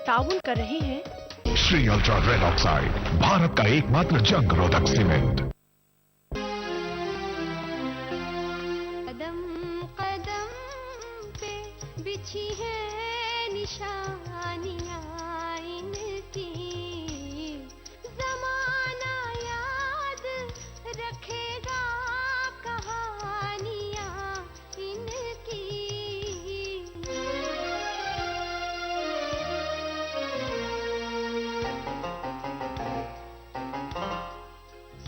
ताउन कर रहे हैं। Shri ultra red oxide, Bharat का एकमात्र जंग रोधक सीमेंट। कदम कदम पे बिछी है निशानियां इनकी, जमाना याद रखेगा कहानियां इनकी।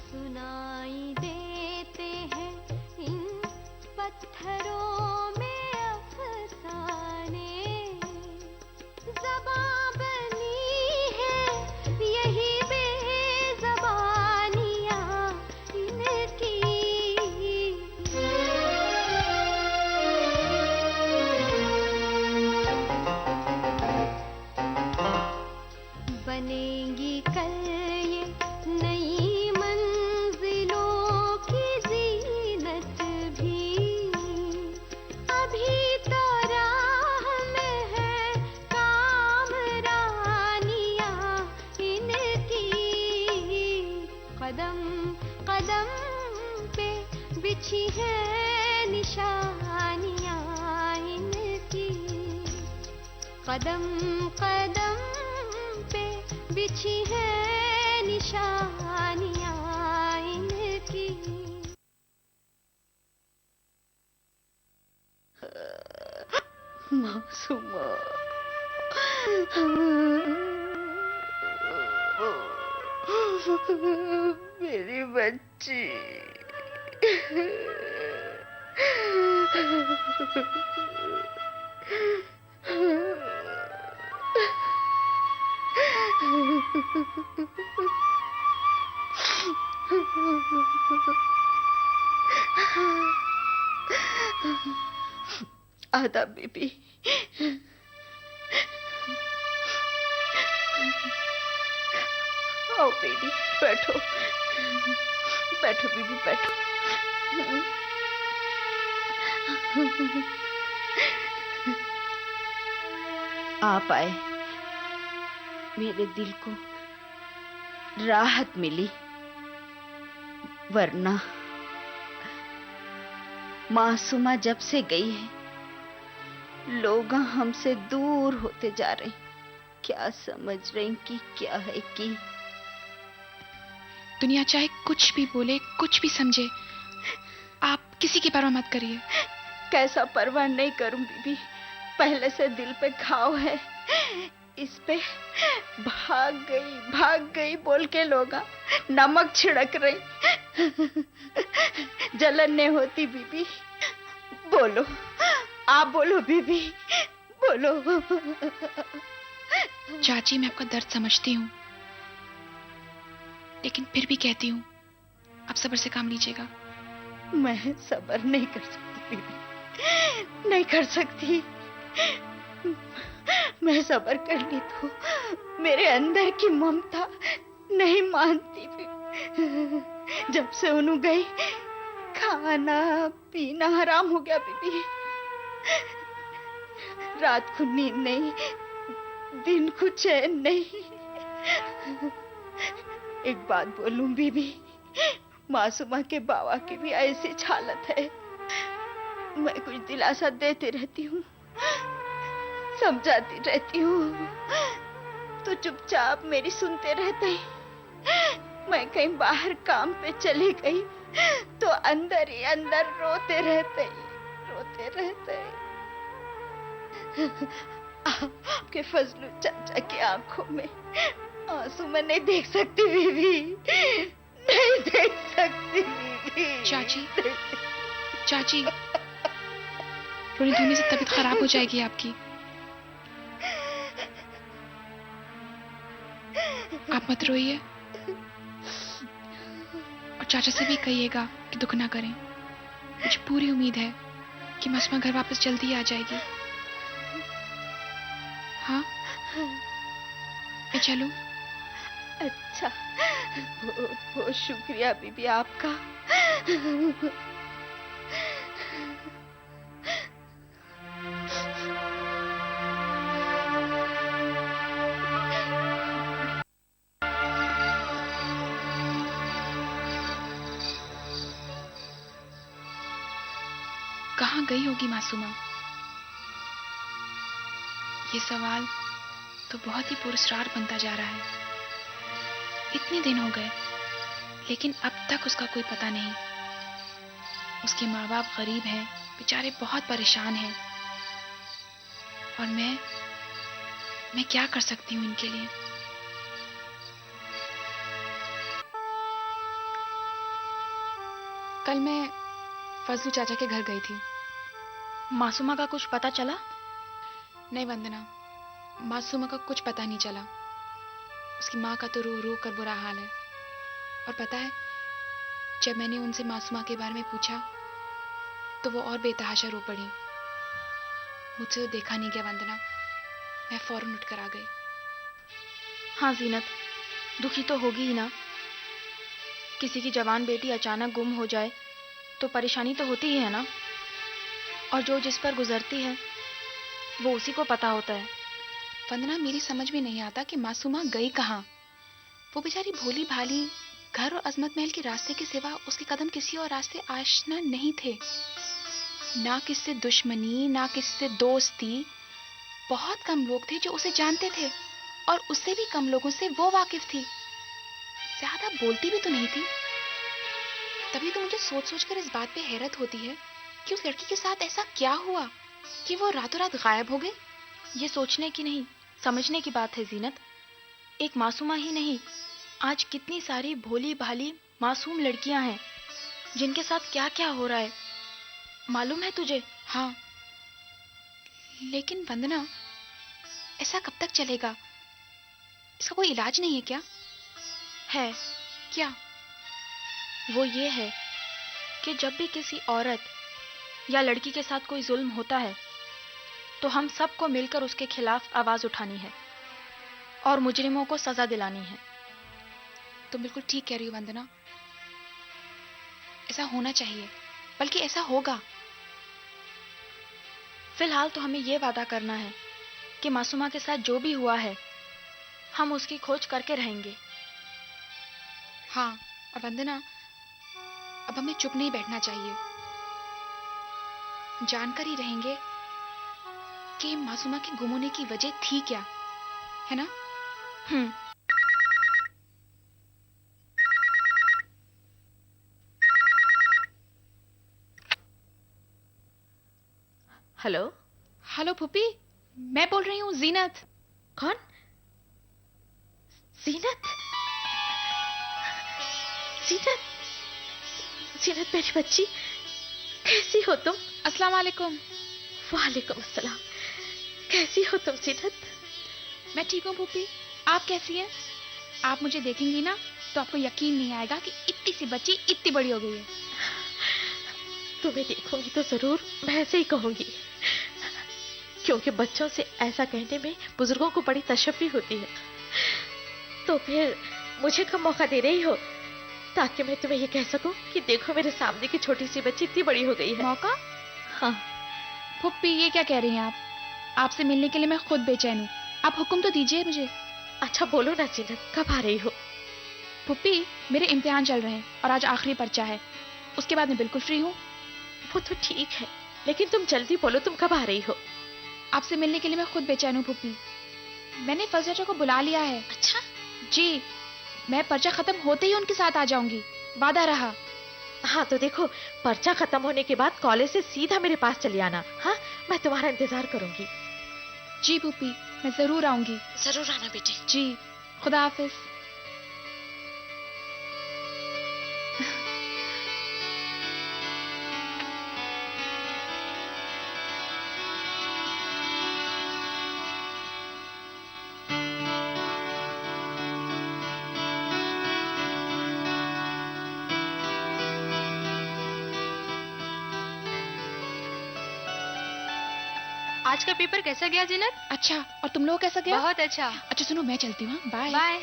सुनाई देते हैं इन पत्थरों में अफसाने, ज़बां बनी है यही बेज़बानियां इनकी। बनेगी कल ये नई मंजिलों की ज़ीनत भी, अभी तो राह में है कामरानियां इनकी। कदम कदम पे बिछी है निशानियां इनकी, कदम कदम पे बिछी है निशानियां इनकी। मासूमा, मेरी बच्ची। आदाब बीबी। आओ बेबी, बैठो बैठो बीबी, बैठो। आप आए, मेरे दिल को राहत मिली, वरना मासूमा जब से गई है लोग हमसे दूर होते जा रहे हैं। क्या समझ रहे कि क्या है कि दुनिया चाहे कुछ भी बोले, कुछ भी समझे, आप किसी की परवाह मत करिए। कैसा परवाह नहीं करूं बीबी, पहले से दिल पे घाव है, इस पे भाग गई बोल के लोग नमक छिड़क रही। जलन नहीं होती बीबी, बोलो, आप बोलो बीबी, बोलो। चाची, मैं आपका दर्द समझती हूँ, लेकिन फिर भी कहती हूँ, आप सब्र से काम लीजिएगा। मैं सब्र नहीं कर सकती बीबी, नहीं कर सकती। मैं सब्र कर ली तो मेरे अंदर की ममता नहीं मानती बीबी। जब से उन्हों गई, खाना पीना हराम हो गया बीबी। रात को नींद नहीं, दिन को चैन नहीं। एक बात बोलूं बीबी, मासूमा के बाबा की भी ऐसी हालत है। मैं कुछ दिलासा देती रहती हूँ, समझाती रहती हूँ, तो चुपचाप मेरी सुनते रहते हैं। मैं कहीं बाहर काम पे चली गई तो अंदर ही अंदर रोते रहते। आपके फजलू चाचा की आंखों में आंसू मैं नहीं देख सकती बीबी, नहीं देख सकती बीबी। चाची, रोने धोने से तबीयत खराब हो जाएगी आपकी। आप मत रोइए, और चाचा से भी कहिएगा कि दुख ना करें। मुझे पूरी उम्मीद है कि मासूमा घर वापस जल्दी आ जाएगी। हाँ, मैं चलूं? अच्छा, बहुत शुक्रिया बीबी आपका। कहाँ गई होगी मासूमा? ये सवाल तो बहुत ही पुरस्कार बनता जा रहा है। इतने दिन हो गए लेकिन अब तक उसका कोई पता नहीं। उसके माँ बाप गरीब हैं, बेचारे बहुत परेशान हैं, और मैं क्या कर सकती हूँ इनके लिए? कल मैं फजलू चाचा के घर गई थी। मासूमा का कुछ पता चला? नहीं वंदना, मासूमा का कुछ पता नहीं चला। उसकी माँ का तो रो रो कर बुरा हाल है। और पता है, जब मैंने उनसे मासूमा के बारे में पूछा तो वो और बेतहाशा रो पड़ी। मुझसे तो देखा नहीं गया वंदना, मैं फौरन उठकर आ गई। हाँ जीनत, दुखी तो होगी ही ना। किसी की जवान बेटी अचानक गुम हो जाए तो परेशानी तो होती ही है ना। और जो जिस पर गुजरती है वो उसी को पता होता है। वंदना, मेरी समझ में नहीं आता कि मासूमा गई कहाँ। वो बेचारी भोली भाली घर और अजमत महल के रास्ते के सिवा उसके कदम किसी और रास्ते आशना नहीं थे। ना किससे दुश्मनी, ना किससे दोस्ती। बहुत कम लोग थे जो उसे जानते थे, और उससे भी कम लोगों से वो वाकिफ थी। ज्यादा बोलती भी तो नहीं थी। तभी तो मुझे सोच सोच कर इस बात पे हैरत होती है कि उस लड़की के साथ ऐसा क्या हुआ कि वो रातों रात गायब हो गई। ये सोचने की नहीं, समझने की बात है जीनत। एक मासूमा ही नहीं, आज कितनी सारी भोली भाली मासूम लड़कियां हैं जिनके साथ क्या क्या हो रहा है, मालूम है तुझे? हाँ, लेकिन वंदना, ऐसा कब तक चलेगा? इसका कोई इलाज नहीं है क्या? है। क्या? वो ये है कि जब भी किसी औरत या लड़की के साथ कोई जुल्म होता है तो हम सबको मिलकर उसके खिलाफ आवाज उठानी है और मुजरिमों को सजा दिलानी है। तुम बिल्कुल ठीक कह रही हो वंदना। ऐसा होना चाहिए, बल्कि ऐसा होगा। फिलहाल तो हमें ये वादा करना है कि मासूमा के साथ जो भी हुआ है हम उसकी खोज करके रहेंगे। हाँ, और वंदना, अब हमें चुप नहीं बैठना चाहिए। जानकर ही रहेंगे कि मासूमा के गुम होने की वजह थी क्या, है ना? हेलो। हेलो पुप्पी, मैं बोल रही हूँ जीनत। कौन? जीनत? जीनत? जीनत मेरी बच्ची, कैसी हो तुम? अस्सलाम वालेकुम। वालेकुम अस्सलाम। कैसी हो तुम जीनत? मैं ठीक हूँ पुप्पी, आप कैसी हैं? आप मुझे देखेंगी ना तो आपको यकीन नहीं आएगा कि इतनी सी बच्ची इतनी बड़ी हो गई है। तुम्हें देखूंगी तो जरूर मैं ऐसे ही कहूंगी, क्योंकि बच्चों से ऐसा कहने में बुजुर्गों को बड़ी तशफ़्फ़ी होती है। तो फिर मुझे कब मौका दे रही हो ताकि मैं तुम्हें ये कह सकूं कि देखो मेरे सामने की छोटी सी बच्ची इतनी बड़ी हो गई है। मौका? हाँ। पुप्पी, ये क्या कह रही हैं आप? आपसे मिलने के लिए मैं खुद बेचैन हूँ। आप हुक्म तो दीजिए मुझे। अच्छा बोलो ना जीनत, कब आ रही हो? पुप्पी, मेरे इम्तिहान चल रहे हैं और आज आखिरी पर्चा है। उसके बाद मैं बिल्कुल फ्री हूँ। वो तो ठीक है, लेकिन तुम जल्दी बोलो, तुम कब आ रही हो? आपसे मिलने के लिए मैं खुद बेचैन हूँ पुप्पी। मैंने फजल चाचा को बुला लिया है। अच्छा जी, मैं पर्चा खत्म होते ही उनके साथ आ जाऊंगी, वादा रहा। हाँ तो देखो, पर्चा खत्म होने के बाद कॉलेज से सीधा मेरे पास चली आना। हाँ, मैं तुम्हारा इंतजार करूंगी। जी पुप्पी, मैं जरूर आऊंगी। जरूर आना बेटी। जी, खुदा हाफिज। आज का पेपर कैसा गया जीनत? अच्छा, और तुम लोग कैसा गया? बहुत अच्छा। अच्छा सुनो, मैं चलती हूँ। Bye bye.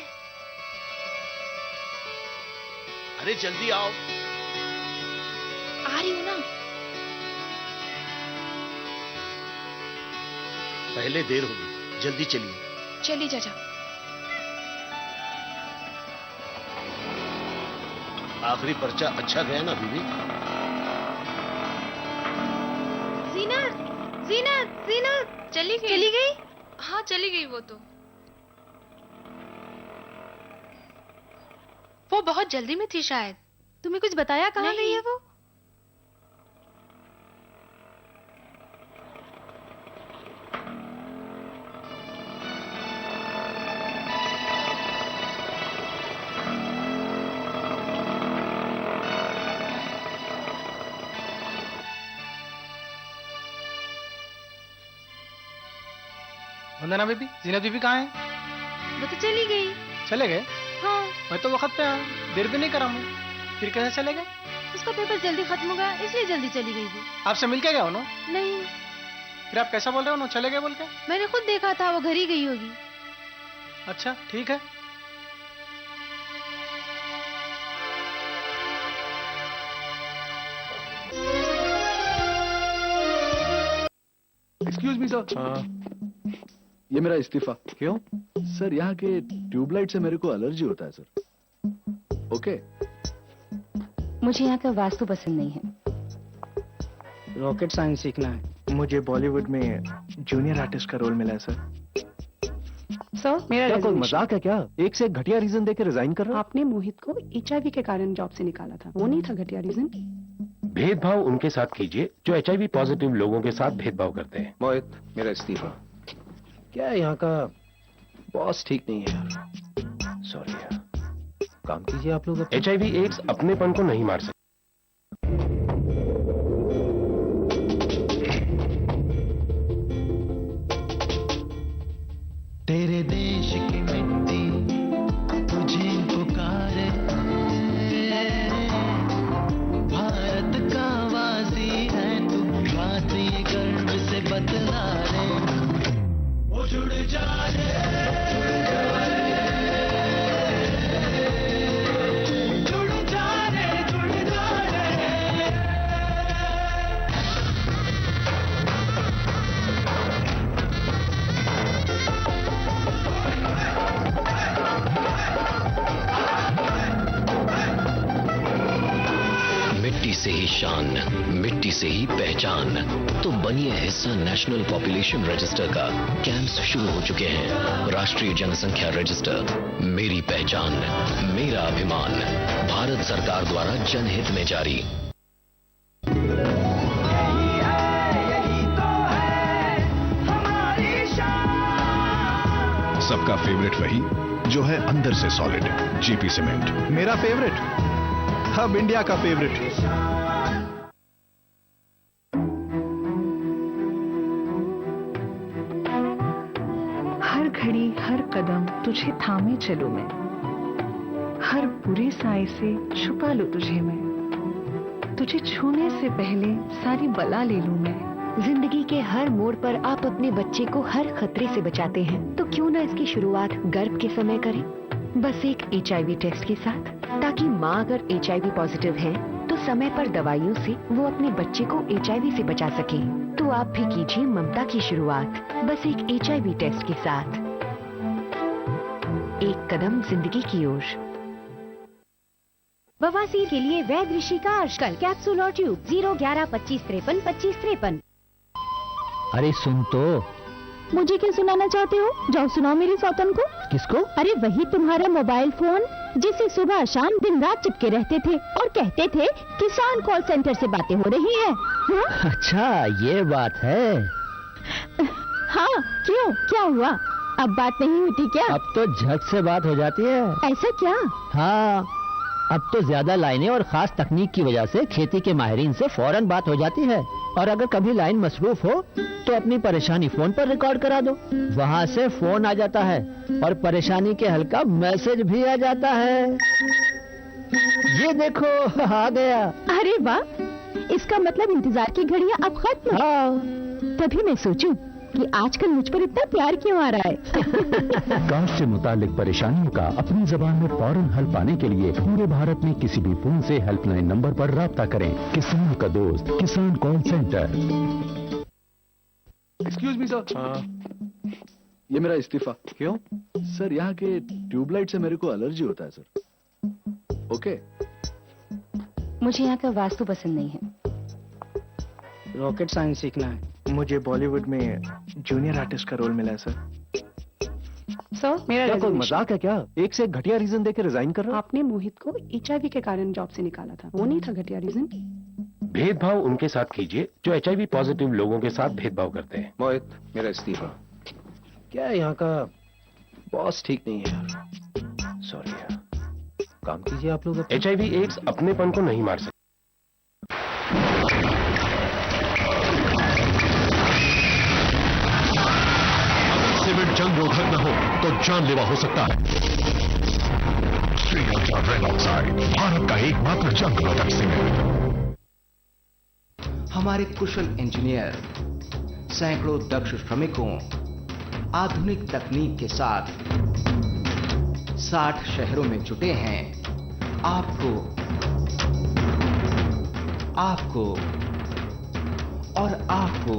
अरे जल्दी आओ। आ रही हूँ ना। पहले देर होगी, जल्दी चलिए। चलिए चाचा। आखिरी पर्चा अच्छा गया ना बीबी? जीनत जीनत चली गई हाँ चली गई वो बहुत जल्दी में थी शायद। तुम्हें कुछ बताया कहाँ नहीं। गई है वो? वंदना बेबी, जीनत बीबी कहाँ है? वो तो चली गई। चले गए? हाँ, मैं तो वक्त पे आया, देर भी नहीं करा मैं। फिर कैसे चले गए? उसका पेपर जल्दी खत्म हो गया इसलिए जल्दी चली गई वो। आपसे मिल के गया उन्होंने? नहीं, फिर आप कैसा बोल रहे हो उन्होंने चले गए बोल के? मैंने खुद देखा था वो घर ही गई होगी। अच्छा ठीक है। एक्सक्यूज मी सर, ये मेरा इस्तीफा। क्यों? सर यहाँ के ट्यूबलाइट से मेरे को एलर्जी होता है सर। ओके। मुझे यहाँ का वास्तु पसंद नहीं है। रॉकेट साइंस सीखना है। मुझे बॉलीवुड में जूनियर आर्टिस्ट का रोल मिला है सर। सर मेरा क्या कोई resignation- मजाक है क्या? एक से एक घटिया रीजन देके रिजाइन कर रहा? आपने मोहित को HIV के कारण जॉब से निकाला था, वो नहीं था घटिया रीजन। भेदभाव उनके साथ कीजिए जो HIV पॉजिटिव लोगों के साथ भेदभाव करते हैं। मोहित, मेरा इस्तीफा। क्या है, यहाँ का बॉस ठीक नहीं है यार। सॉरी यार। काम कीजिए आप लोग अपना। HIV एड्स अपनेपन को नहीं मार सकते। तेरे देश की मिट्टी तुझे पुकारे, भारत का वासी है तू, बात ये गर्व से बतला रे। वो जुड़ जा रे, जुड़ जा रे, जुड़ जा रे। मिट्टी से ही शान, मिट्टी से ही पहचान। तो बनिए हिस्सा नेशनल पॉपुलेशन रजिस्टर का। कैंप्स शुरू हो चुके हैं। राष्ट्रीय जनसंख्या रजिस्टर, मेरी पहचान, मेरा अभिमान। भारत सरकार द्वारा जनहित में जारी। सबका फेवरेट वही जो है अंदर से सॉलिड। जीपी सीमेंट मेरा फेवरेट, अब इंडिया का फेवरेट। हर घड़ी हर कदम तुझे थामे चलूं मैं, हर बुरे साए से छुपा लूं तुझे मैं, तुझे छूने से पहले सारी बला ले लूं मैं। जिंदगी के हर मोड़ पर आप अपने बच्चे को हर खतरे से बचाते हैं, तो क्यों ना इसकी शुरुआत गर्भ के समय करें, बस एक HIV टेस्ट के साथ, ताकि माँ अगर HIV पॉजिटिव है तो समय पर दवाइयों से वो अपने बच्चे को HIV से बचा सके। तो आप भी कीजिए ममता की शुरुआत, बस एक HIV टेस्ट के साथ। एक कदम जिंदगी की ओर। बवासीर के लिए वैद ऋषि का आजकल कैप्सूल और ट्यूब 01125532553। अरे सुन तो। मुझे क्या सुनाना चाहते हो? जाओ सुनाओ मेरी सौतन को। किसको? अरे वही तुम्हारा मोबाइल फोन जिसे सुबह शाम दिन रात चिपके रहते थे और कहते थे किसान कॉल सेंटर से बातें हो रही है। हाँ? अच्छा ये बात है। हाँ क्यों, क्या हुआ? अब बात नहीं होती क्या? अब तो झट से बात हो जाती है। ऐसा क्या? हाँ, अब तो ज्यादा लाइनें और खास तकनीक की वजह से खेती के माहिरीन से फौरन बात हो जाती है। और अगर कभी लाइन मसरूफ हो तो अपनी परेशानी फोन पर रिकॉर्ड करा दो, वहाँ से फोन आ जाता है और परेशानी के हल का मैसेज भी आ जाता है। ये देखो आ गया। अरे वाह, इसका मतलब इंतजार की घड़ियां अब खत्म। हाँ। तभी मैं सोचूं कि आजकल मुझ पर इतना प्यार क्यों आ रहा है। कास्ट से मुतालिक परेशानियों का अपनी जबान में फौरन हल पाने के लिए पूरे भारत में किसी भी फोन से हेल्पलाइन नंबर पर राब्ता करें। किसान का दोस्त किसान call centre. Excuse me sir, ये मेरा इस्तीफा। क्यों? सर यहाँ के ट्यूबलाइट से मेरे को एलर्जी होता है सर। ओके। मुझे यहाँ का वास्तु पसंद नहीं है। रॉकेट साइंस सीखना है। मुझे बॉलीवुड में जूनियर आर्टिस्ट का रोल मिला है सर। सर मेरा क्या कोई resignation। मजाक है क्या? एक से एक घटिया रीजन देके रिजाइन कर रहे हो? आपने मोहित को HIV के कारण जॉब से निकाला था, वो नहीं था घटिया रीजन? भेदभाव उनके साथ कीजिए जो HIV पॉजिटिव लोगों के साथ भेदभाव करते हैं। मोहित, मेरा इस्तीफा। क्या यहाँ का बॉस ठीक नहीं है यार। सॉरी यार, काम कीजिए आप लोग। HIV एड्स अपनेपन को नहीं मार सकते। सीमेंट जंग रोधक न हो तो जानलेवा हो सकता है। श्रीलंका रेड ऑक्साइड, भारत का एकमात्र जंग रोधक सीमेंट। हमारे कुशल इंजीनियर सैकड़ों दक्ष श्रमिकों आधुनिक तकनीक के साथ 60 शहरों में जुटे हैं। आपको और आपको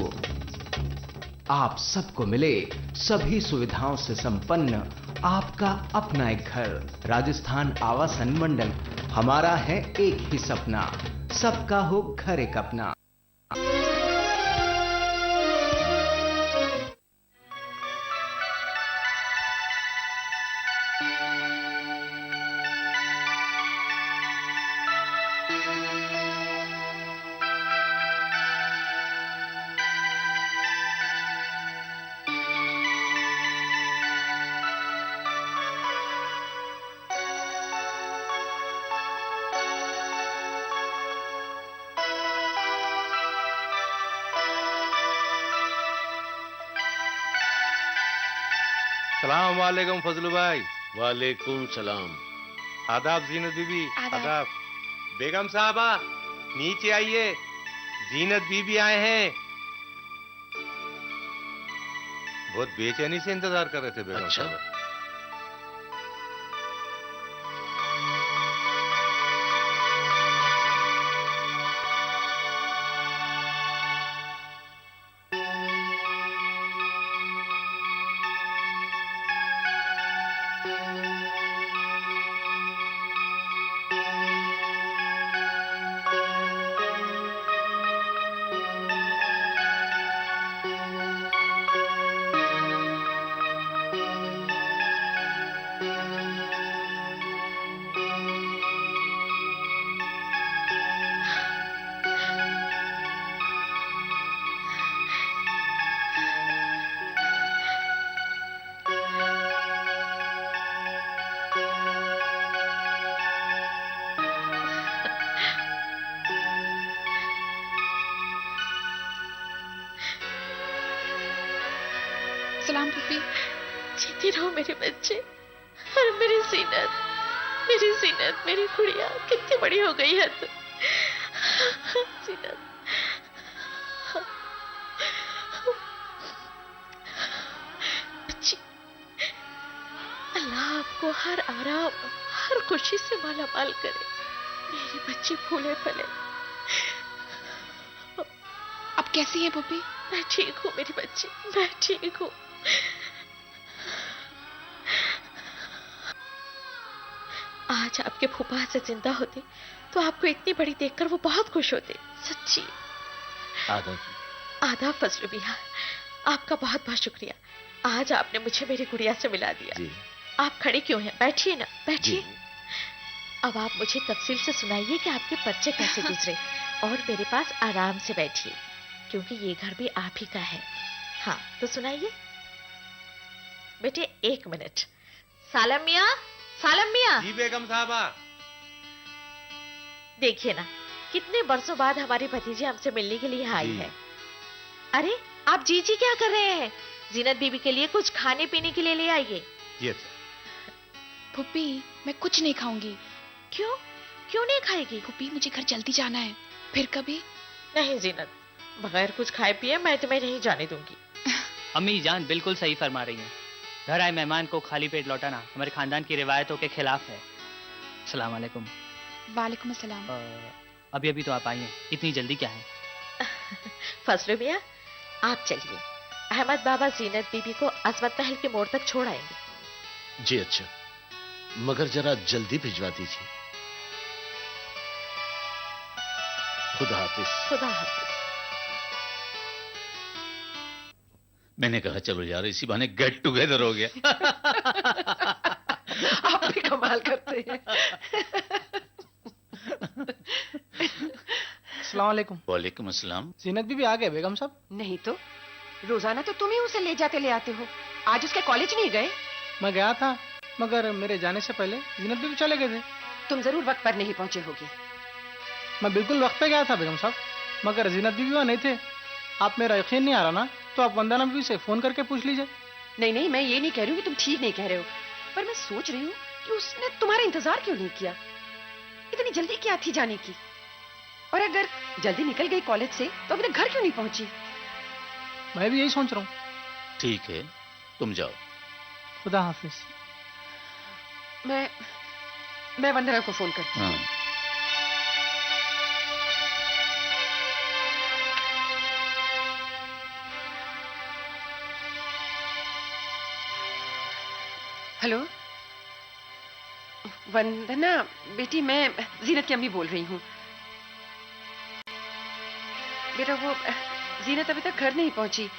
आप सबको मिले सभी सुविधाओं से संपन्न आपका अपना एक घर। राजस्थान आवासन मंडल, हमारा है एक ही सपना, सबका हो घर एक अपना। सलाम वालेकुम फजलू भाई। वालेकुम सलाम। आदाब जीनत बीबी। आदाब। बेगम साहबा नीचे आइए, जीनत बीबी आए हैं। बहुत बेचैनी से इंतजार कर रहे थे बेगम साहबा। सलाम पुप्पी। जीती रहो मेरे बच्चे। और मेरी सीनत, मेरी गुड़िया कितनी बड़ी हो गई है तू। सीनत, बच्ची, अल्लाह आपको हर आराम, हर खुशी से माला माल करे। मेरी बच्ची फूले फले। अब कैसी है पुप्पी? मैं ठीक हूँ मेरी बच्ची, मैं ठीक हूँ। आज आपके फूफा से जिंदा होते तो आपको इतनी बड़ी देखकर वो बहुत खुश होते। सच्ची। आदाब फजलू भैया, आपका बहुत बहुत शुक्रिया। आज आपने मुझे मेरी गुड़िया से मिला दिया। आप खड़े क्यों हैं? बैठिए ना, बैठिए। अब आप मुझे तफसील से सुनाइए कि आपके पर्चे कैसे गुजरे, और मेरे पास आराम से बैठिए क्योंकि ये घर भी आप ही का है। हाँ तो सुनाइए बेटे। 1 मिनट। सालम मियाँ, सालम मियाँ। जी बेगम साहबा। देखिए ना, कितने बरसों बाद हमारी भतीजी हमसे मिलने के लिए आई है। अरे आप जी क्या कर रहे हैं? जीनत बीबी के लिए कुछ खाने पीने के लिए ले आइए। पुप्पी मैं कुछ नहीं खाऊंगी। क्यों? क्यों नहीं खाएगी? पुप्पी मुझे घर जल्दी जाना है, फिर कभी। नहीं जीनत, बगैर कुछ खाए पिए मैं तुम्हें नहीं जाने दूंगी। अम्मी जान बिल्कुल सही फरमा रही हैं। घर आए मेहमान को खाली पेट लौटाना हमारे खानदान की रिवायतों के खिलाफ है। सलाम अलैकुम। वालेकुम अस्सलाम। अभी अभी तो आप आई हैं, इतनी जल्दी क्या है? फजलू मियाँ आप चलिए, अहमद बाबा जीनत बीबी को अजमत महल के मोड़ तक छोड़ आएंगे। जी अच्छा, मगर जरा जल्दी भिजवा दीजिए। खुदा हाफिज। खुदा हाफिज। मैंने कहा चलो यार इसी बहाने गेट टुगेदर हो गया। आप भी कमाल करते हैं। अस्सलाम वालेकुम। वालेकुम अस्सलाम। जीनत बीबी आ गए बेगम साहब? नहीं तो रोजाना तो तुम ही उसे ले जाते ले आते हो, आज उसके कॉलेज नहीं गए? मैं गया था, मगर मेरे जाने से पहले जीनत बीबी चले गए थे। तुम जरूर वक्त पर नहीं पहुंचे होगे। मैं बिल्कुल वक्त पे गया था बेगम साहब, मगर जीनत बीबी वहाँ नहीं थे। आप मेरा यकीन नहीं आ रहा ना, तो आप वंदना बीबी से फोन करके पूछ लीजिए। नहीं नहीं, मैं ये नहीं कह रही हूँ कि तुम ठीक नहीं कह रहे हो, पर मैं सोच रही हूँ कि उसने तुम्हारा इंतजार क्यों नहीं किया? इतनी जल्दी क्या थी जाने की? और अगर जल्दी निकल गई कॉलेज से तो अपने घर क्यों नहीं पहुंची? मैं भी यही सोच रहा हूँ। ठीक है, तुम जाओ। खुदा हाफिज। मैं वंदना को फोन करती हूँ। हेलो वंदना बेटी, मैं जीनत की अम्मी बोल रही हूँ। बेटा वो जीनत अभी तक घर नहीं पहुंची।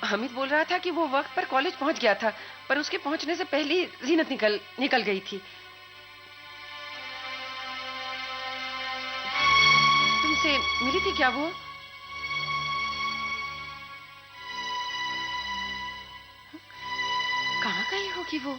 हमीद बोल रहा था कि वो वक्त पर कॉलेज पहुंच गया था, पर उसके पहुंचने से पहले ही जीनत निकल गई थी। तुमसे मिली थी क्या वो? कहाँ गई होगी वो?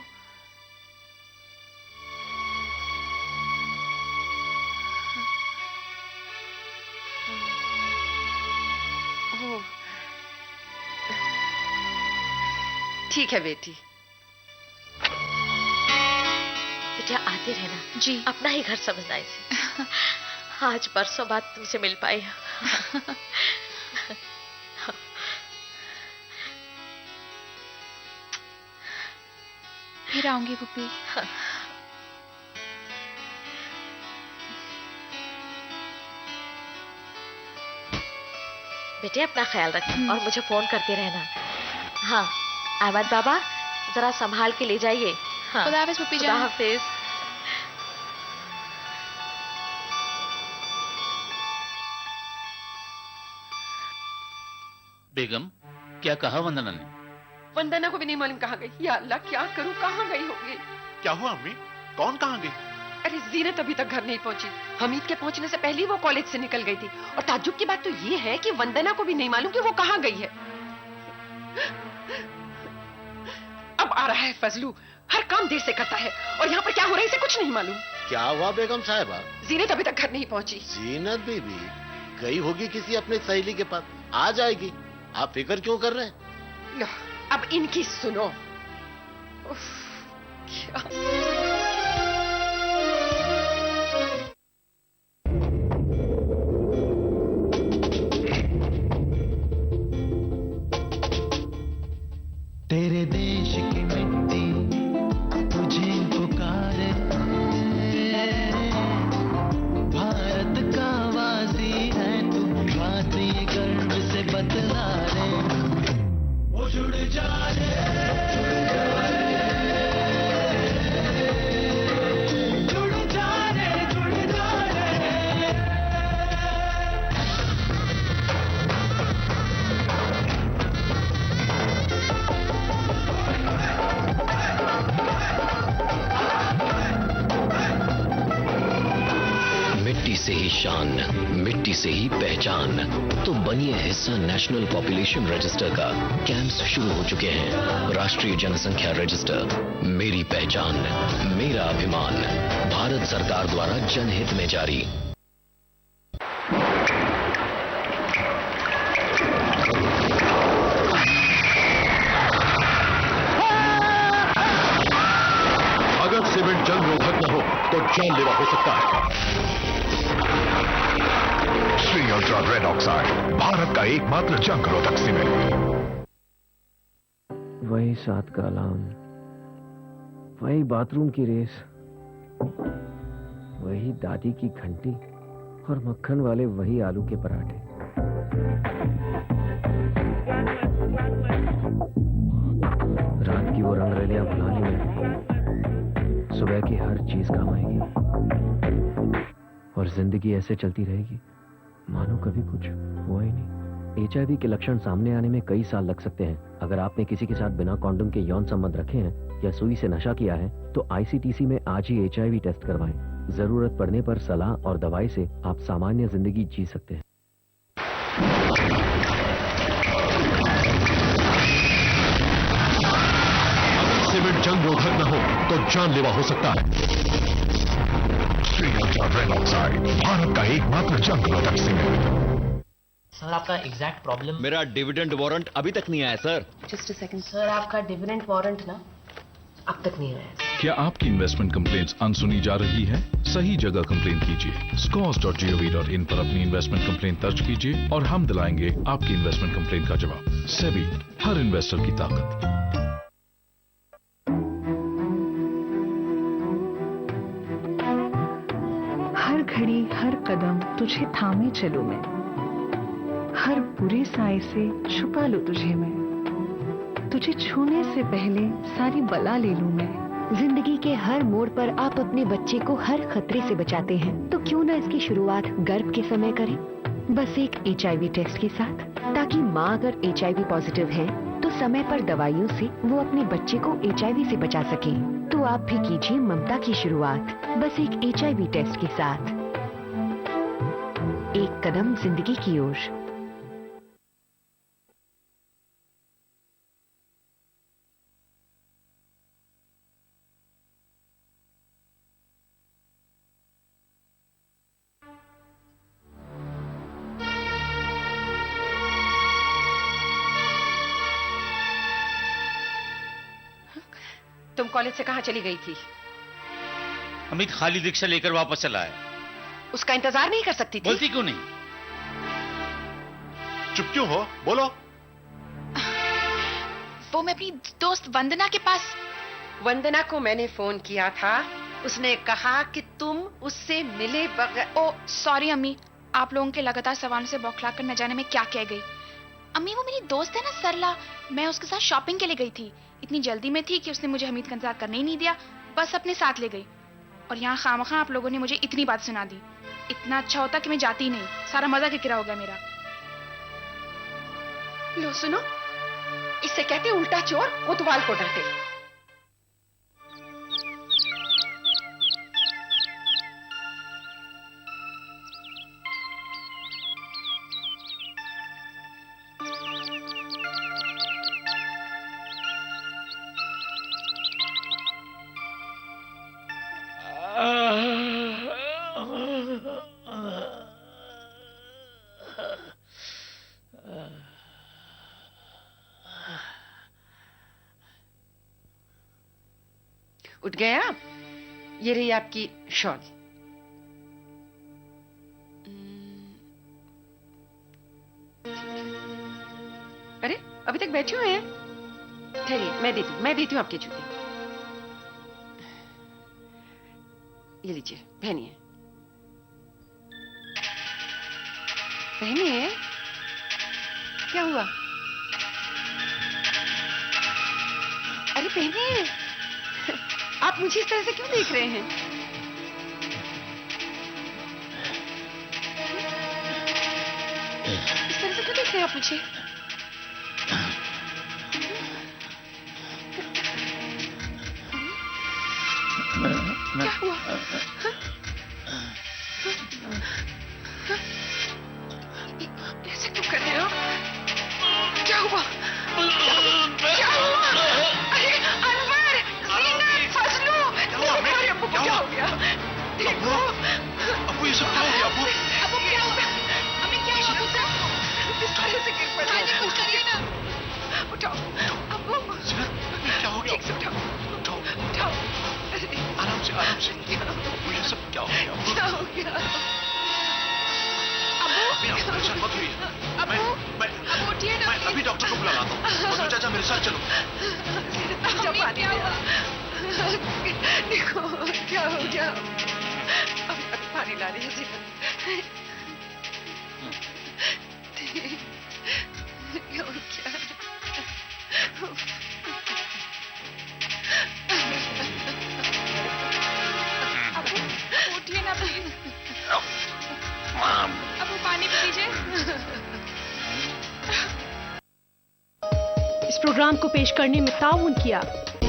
ठीक है बेटी। बेटा आते रहना जी, अपना ही घर समझना इसे। आज बरसों बाद तुमसे मिल पाई। फिर आऊंगी पुप्पी। बेटे अपना ख्याल रखना और मुझे फोन करते रहना। हाँ अहमद बाबा, जरा संभाल के ले जाइए। हाँ खुदा हाफिज पुप्पी जान। खुदा हाफिज। बेगम, क्या कहा वंदना ने? वंदना को भी नहीं मालूम कहाँ गई। या अल्लाह, क्या करूं, कहाँ गई होगी? क्या हुआ अम्मी? कौन कहाँ गई? अरे जीनत अभी तक घर नहीं पहुंची। हमीद के पहुंचने से पहले ही वो कॉलेज से निकल गई थी। और ताज्जुब की बात तो ये है कि वंदना को भी नहीं मालूम कि वो कहाँ गई है। अब आ रहा है फजलू, हर काम देर से करता है और यहाँ पर क्या हो रहा है इसे कुछ नहीं मालूम। क्या हुआ बेगम साहिबा? जीनत अभी तक घर नहीं पहुंची। जीनत बीबी गई होगी किसी अपने सहेली के पास, आ जाएगी। आप फिक्र क्यों कर रहे हैं? लो, अब इनकी सुनो। उफ, क्या तेरे देश की मिट्टी तुझे पुकारे, भारत का वासी है तू, बात ये गर्व से बतला रे। ओ जुड़ जा रे, जुड़ जा रे, जुड़ जा रे। मिट्टी से ही शान, मिट्टी से ही पहचान, तो बनिए हिस्सा नेशनल पॉपुलेशन रजिस्टर का। कैंप्स शुरू हो चुके हैं। राष्ट्रीय जनसंख्या रजिस्टर, मेरी पहचान, मेरा अभिमान, भारत सरकार द्वारा जनहित में जारी। अगर सीमेंट जंग रोधक न हो तो जानलेवा हो सकता है। Shri ultra red oxide, Bharat का एकमात्र जंग रोधक सीमेंट। वही 7 का अलार्म, वही बाथरूम की रेस, वही दादी की घंटी और मक्खन वाले वही आलू के पराठे। रात की वो रंगरलियां भुलाने में सुबह की हर चीज काम आएगी और जिंदगी ऐसे चलती रहेगी मानो कभी कुछ हुआ ही नहीं। HIV के लक्षण सामने आने में कई साल लग सकते हैं। अगर आपने किसी के साथ बिना कॉन्डोम के यौन संबंध रखे हैं या सुई से नशा किया है तो ICTC में आज ही HIV टेस्ट करवाएं। जरूरत पड़ने पर सलाह और दवाई से आप सामान्य जिंदगी जी सकते हैं। सीमेंट जंग रोधक न हो तो जानलेवा हो सकता है। रेड ऑक्साइड, भारत का एकमात्र जंग रोधक सीमेंट। सर आपका एग्जैक्ट प्रॉब्लम। मेरा डिविडेंड वारंट अभी तक नहीं आया sir. Just a second sir, आपका डिविडेंड वारंट ना अब तक नहीं आया। क्या आपकी इन्वेस्टमेंट कंप्लेंट्स अनसुनी जा रही है? सही जगह कंप्लेन कीजिए। scores.gov.in पर अपनी इन्वेस्टमेंट कंप्लेन दर्ज कीजिए और हम दिलाएंगे आपकी इन्वेस्टमेंट कंप्लेन का जवाब। सेबी, हर इन्वेस्टर की ताकत। हर घड़ी हर कदम तुझे थामे चलूं मैं, हर बुरे साए से छुपा लूं तुझे मैं, तुझे छूने से पहले सारी बला ले लूं मैं। जिंदगी के हर मोड़ पर आप अपने बच्चे को हर खतरे से बचाते हैं, तो क्यों ना इसकी शुरुआत गर्भ के समय करें, बस एक HIV टेस्ट के साथ, ताकि माँ अगर HIV पॉजिटिव है तो समय पर दवाइयों से वो अपने बच्चे को HIV से बचा सके। तो आप भी कीजिए ममता की शुरुआत बस एक HIV टेस्ट के साथ। एक कदम जिंदगी की ओर। तुम कॉलेज से कहाँ चली गई थी? अमित खाली रिक्शा लेकर वापस चला है। उसका इंतजार नहीं कर सकती थी? बोलती क्यों नहीं? चुप क्यों हो? बोलो। वो मैं अपनी दोस्त वंदना के पास। वंदना को मैंने फोन किया था, उसने कहा कि तुम उससे मिले बगैर। ओ सॉरी अम्मी, आप लोगों के लगातार सवालों से बौखला कर न जाने में क्या कह गई। अम्मी वो मेरी दोस्त है ना सरला, मैं उसके साथ शॉपिंग के लिए गई थी। इतनी जल्दी में थी कि उसने मुझे हमीद का इंतजार करने ही नहीं दिया, बस अपने साथ ले गई। और यहाँ खामखा आप लोगों ने मुझे इतनी बात सुना दी। इतना अच्छा होता कि मैं जाती ही नहीं, सारा मजा किकरा हो गया मेरा। लो सुनो, इससे कहते उल्टा चोर कोतवाल को डांटे। उठ गया? ये रही आपकी शॉल। अरे अभी तक बैठे हुए हैं? ठहरिए, मैं देती हूँ आपके जूते। ये लीजिए, पहनिए। पहनिए। क्या हुआ? अरे पहनिए। आप मुझे इस तरह से क्यों देख रहे हैं? इस तरह से क्यों देख रहे हैं आप मुझे? क्या हुआ? ऐसा क्यों कर रहे हो? क्या हुआ? क्या हुआ? अरे अनवर, जीनत, फजलू, तुम्हारे अब्बू को क्या हो गया? देखो, अब्बू ये सब क्या हो गया? अब्बू क्या हो गया? अम्मी क्या हुआ? इस तरह से गिर पड़े। उठाइए ना। उठाओ, अब्बू। क्या हो गया? ठीक से उठाओ, उठाओ। आराम से। अब्बू ये सब क्या हो गया? क्या हो गया? आप परेशान मत हुई। मैं उठिए ना। मैं अभी डॉक्टर को बुला लाता हूँ। और चाचा मेरे साथ चलो। क्या हुआ? देखो क्या हो गया? अभी पानी ला रही है जीनत। क्या हो गया? उठिए ना प्लीज। अब वो पानी पी लीजिए। प्रोग्राम को पेश करने में ताउन किया।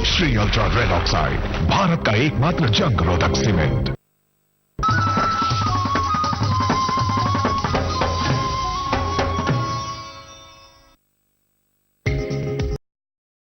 Shri ultra red oxide, Bharat का एकमात्र जंग रोधक सीमेंट।